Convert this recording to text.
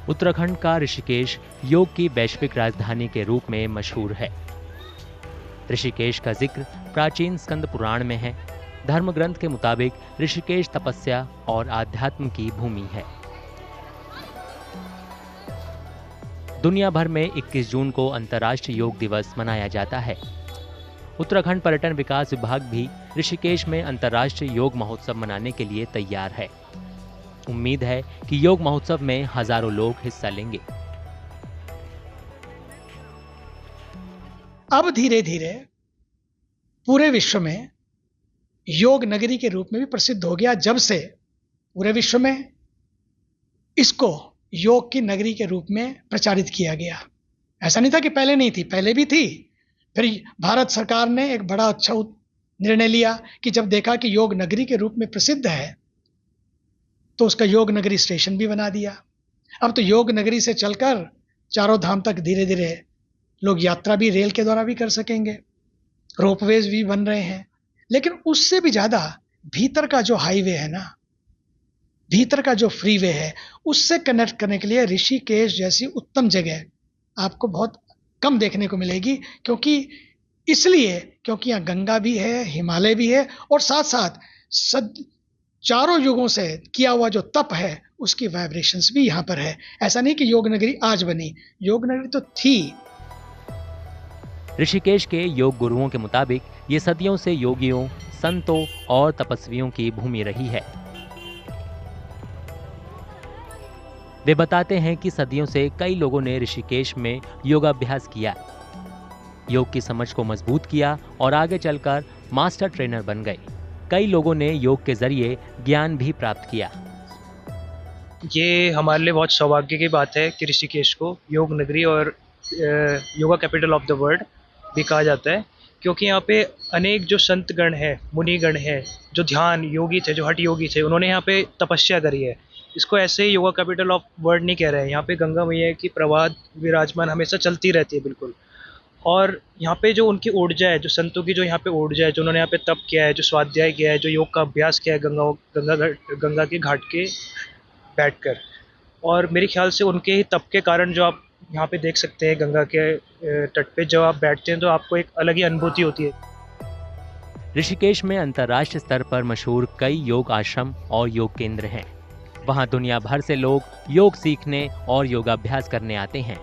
उत्तराखंड का ऋषिकेश योग की वैश्विक राजधानी के रूप में मशहूर है। ऋषिकेश का जिक्र प्राचीन स्कंद पुराण में है। धर्म ग्रंथ के मुताबिक ऋषिकेश तपस्या और आध्यात्म की भूमि है। दुनिया भर में 21 जून को अंतर्राष्ट्रीय योग दिवस मनाया जाता है। उत्तराखंड पर्यटन विकास विभाग भी ऋषिकेश में अंतर्राष्ट्रीय योग महोत्सव मनाने के लिए तैयार है। उम्मीद है कि योग महोत्सव में हजारों लोग हिस्सा लेंगे। अब धीरे धीरे पूरे विश्व में योग नगरी के रूप में भी प्रसिद्ध हो गया, जब से पूरे विश्व में इसको योग की नगरी के रूप में प्रचारित किया गया। ऐसा नहीं था कि पहले नहीं थी, पहले भी थी। फिर भारत सरकार ने एक बड़ा अच्छा निर्णय लिया कि जब देखा कि योग नगरी के रूप में प्रसिद्ध है तो उसका योग नगरी स्टेशन भी बना दिया। अब तो योग नगरी से चलकर चारों धाम तक धीरे धीरे लोग यात्रा भी रेल के द्वारा भी कर सकेंगे। रोपवेज भी बन रहे हैं। लेकिन उससे भी ज़्यादा भीतर का जो हाईवे है ना, भीतर का जो फ्रीवे है, उससे कनेक्ट करने के लिए ऋषिकेश जैसी उत्तम जगह आपको बहुत कम देखने को मिलेगी। क्योंकि यहाँ गंगा भी है, हिमालय भी है, और साथ साथ चारों युगों से किया हुआ जो तप है उसकी वाइब्रेशंस भी यहाँ पर है। ऐसा नहीं कि योग नगरी आज बनी, योग नगरी तो थी। ऋषिकेश के योग गुरुओं के मुताबिक ये सदियों से योगियों, संतों और तपस्वियों की भूमि रही है। वे बताते हैं कि सदियों से कई लोगों ने ऋषिकेश में योगाभ्यास किया, योग की समझ को मजबूत किया और आगे चलकर मास्टर ट्रेनर बन गए। कई लोगों ने योग के जरिए ज्ञान भी प्राप्त किया। ये हमारे लिए बहुत सौभाग्य की बात है कि ऋषिकेश को योग नगरी और yoga capital of the world भी कहा जाता है, क्योंकि यहाँ पे अनेक जो संतगण हैं, मुनिगण हैं, जो ध्यान योगी थे, जो हठ योगी थे, उन्होंने यहाँ पे तपस्या करी है। इसको ऐसे ही योगा कैपिटल ऑफ वर्ल्ड नहीं कह रहे हैं। यहाँ पे गंगा मैया की प्रवाह विराजमान हमेशा चलती रहती है बिल्कुल। और यहाँ पे जो उनकी ऊर्जा है, जो संतों की जो यहाँ पे ऊर्जा है, जो उन्होंने यहाँ पे तप किया है, जो स्वाध्याय किया है, जो योग का अभ्यास किया है गंगा के घाट के बैठकर, और मेरे ख्याल से उनके ही तप के कारण जो आप यहाँ पे देख सकते हैं गंगा के तट पे जब आप बैठते हैं तो आपको एक अलग ही अनुभूति होती है। ऋषिकेश में अंतर्राष्ट्रीय स्तर पर मशहूर कई योग आश्रम और योग केंद्र हैं। वहाँ दुनिया भर से लोग योग सीखने और योगाभ्यास करने आते हैं।